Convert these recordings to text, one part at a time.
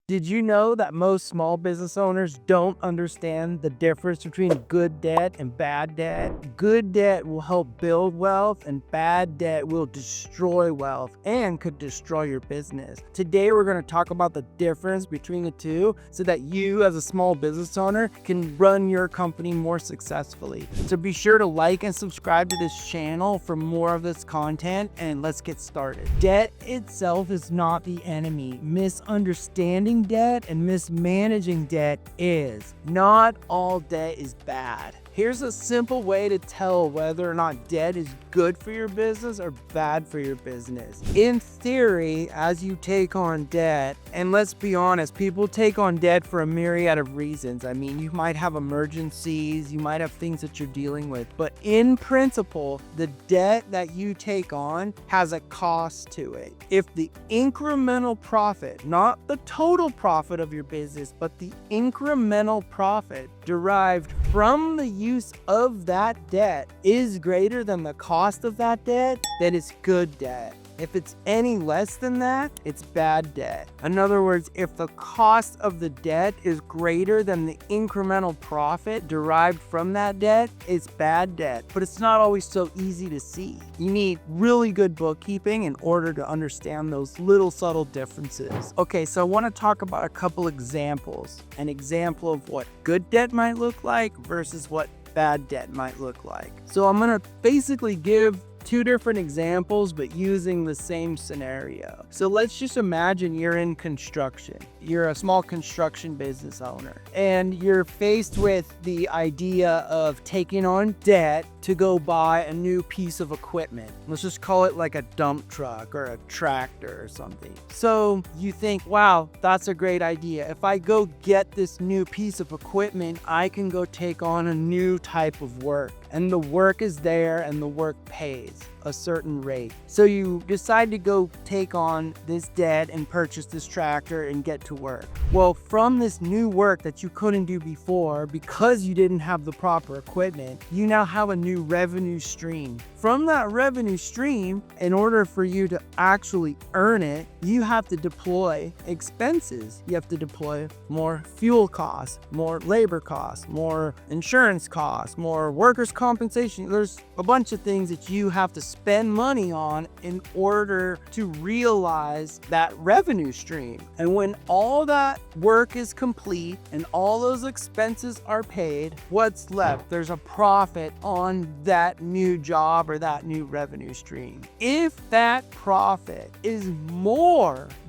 Did you know that most small business owners don't understand the difference between good debt and bad debt? Good debt will help build wealth, and bad debt will destroy wealth and could destroy your business. Today, we're going to talk about the difference between the two so that you, as a small business owner, can run your company more successfully. So be sure to like and subscribe to this channel for more of this content, and let's get started. Debt itself is not the enemy. Misunderstanding debt and mismanaging debt is. Not all debt is bad. Here's a simple way to tell whether or not debt is good for your business or bad for your business. In theory, as you take on debt, and let's be honest, people take on debt for a myriad of reasons. I mean, you might have emergencies, you might have things that you're dealing with, but in principle, the debt that you take on has a cost to it. If the incremental profit, not the total profit of your business, but the incremental profit derived from the use of that debt is greater than the cost of that debt, then it's good debt. If it's any less than that, it's bad debt. In other words, if the cost of the debt is greater than the incremental profit derived from that debt, it's bad debt. But it's not always so easy to see. You need really good bookkeeping in order to understand those little subtle differences. Okay, so I want to talk about a couple examples. An example of what good debt might look like versus what bad debt might look like. So I'm going to basically give two different examples, but using the same scenario. So let's just imagine you're in construction. You're a small construction business owner, and you're faced with the idea of taking on debt to go buy a new piece of equipment. Let's just call it like a dump truck or a tractor or something. So you think, wow, that's a great idea. If I go get this new piece of equipment, I can go take on a new type of work. And the work is there and the work pays a certain rate. So you decide to go take on this debt and purchase this tractor and get to work. Well, from this new work that you couldn't do before because you didn't have the proper equipment, you now have a new revenue stream. From that revenue stream, in order for you to actually earn it, you have to deploy expenses. You have to deploy more fuel costs, more labor costs, more insurance costs, more workers' compensation. There's a bunch of things that you have to spend money on in order to realize that revenue stream. And when all that work is complete and all those expenses are paid, what's left? There's a profit on that new job or that new revenue stream. If that profit is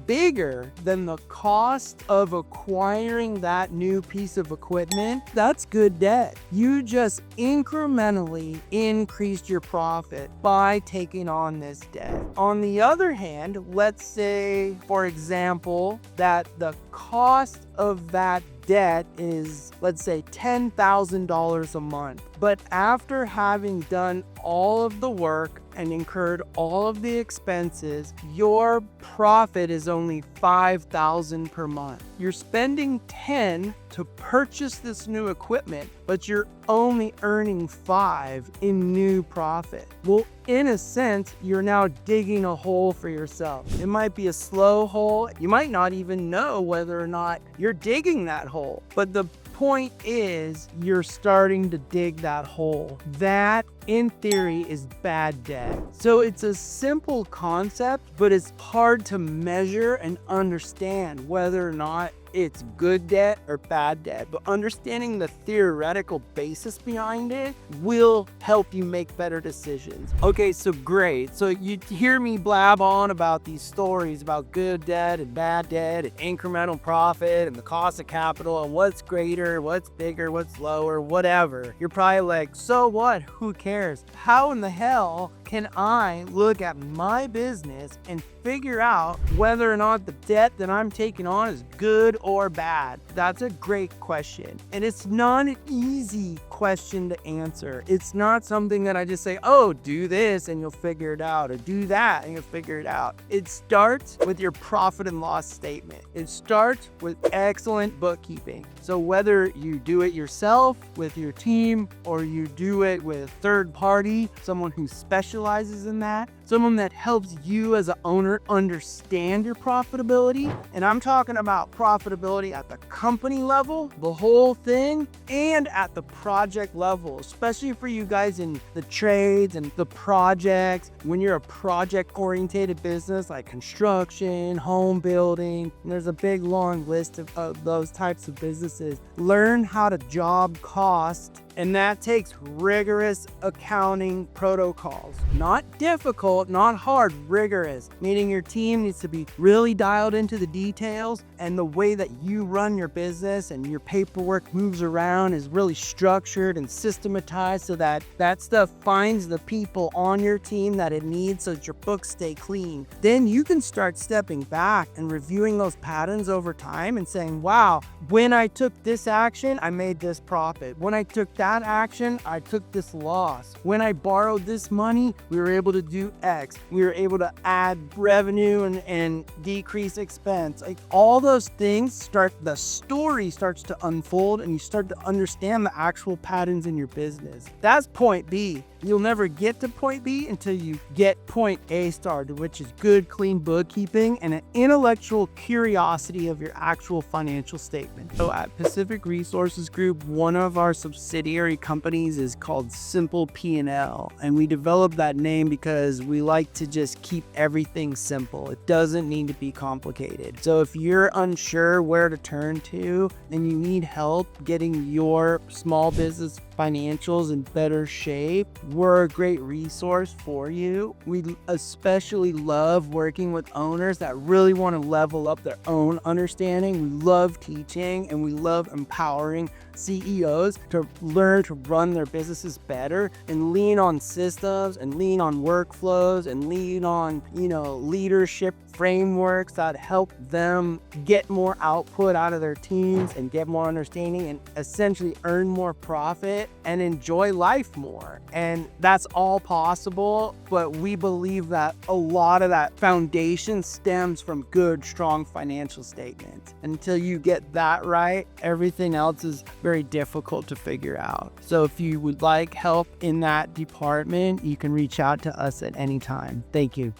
bigger than the cost of acquiring that new piece of equipment, that's good debt. You just incrementally increased your profit by taking on this debt. On the other hand, let's say, for example, that the cost of that debt is, let's say, $10,000 a month. But after having done all of the work and incurred all of the expenses, your profit is only $5,000 per month. You're spending $10,000 to purchase this new equipment, but you're only earning $5,000 in new profit. Well, in a sense, you're now digging a hole for yourself. It might be a slow hole. You might not even know whether or not you're digging that hole. But the point is, you're starting to dig that hole. That, in theory, is bad debt. So it's a simple concept, but it's hard to measure and understand whether or not it's good debt or bad debt. But understanding the theoretical basis behind it will help you make better decisions. Okay, so great. So you hear me blab on about these stories about good debt and bad debt and incremental profit and the cost of capital and what's greater, what's bigger, what's lower, whatever. You're probably like, so what? Who cares? How in the hell can I look at my business and figure out whether or not the debt that I'm taking on is good or bad? That's a great question. And it's not an easy question to answer. It's not something that I just say, oh, do this and you'll figure it out, or do that and you'll figure it out. It starts with your profit and loss statement. It starts with excellent bookkeeping. So whether you do it yourself with your team or you do it with third party, someone who specializes in that, someone that helps you as an owner understand your profitability. And I'm talking about profitability at the company level, the whole thing, and at the project level, especially for you guys in the trades and the projects. When you're a project-oriented business like construction, home building, and there's a big long list of those types of businesses, learn how to job cost. And that takes rigorous accounting protocols. Not difficult, not hard, rigorous. Meaning your team needs to be really dialed into the details, and the way that you run your business and your paperwork moves around is really structured and systematized so that that stuff finds the people on your team that it needs so that your books stay clean. Then you can start stepping back and reviewing those patterns over time and saying, wow, when I took this action, I made this profit. When I took that action, I took this loss. When I borrowed this money, we were able to do X. We were able to add revenue and decrease expense. Like all those things the story starts to unfold, and you start to understand the actual patterns in your business. That's point B. You'll never get to point B until you get point A started, which is good, clean bookkeeping and an intellectual curiosity of your actual financial statement. So at Pacific Resources Group, one of our subsidiary companies is called Simple P&L. And we developed that name because we like to just keep everything simple. It doesn't need to be complicated. So if you're unsure where to turn to and you need help getting your small business financials in better shape, we're a great resource for you. We especially love working with owners that really want to level up their own understanding. We love teaching and we love empowering CEOs to learn to run their businesses better and lean on systems and lean on workflows and lean on, leadership frameworks that help them get more output out of their teams and get more understanding and essentially earn more profit and enjoy life more. And that's all possible, but we believe that a lot of that foundation stems from good, strong financial statements. Until you get that right, everything else is very difficult to figure out. So if you would like help in that department, you can reach out to us at any time. Thank you.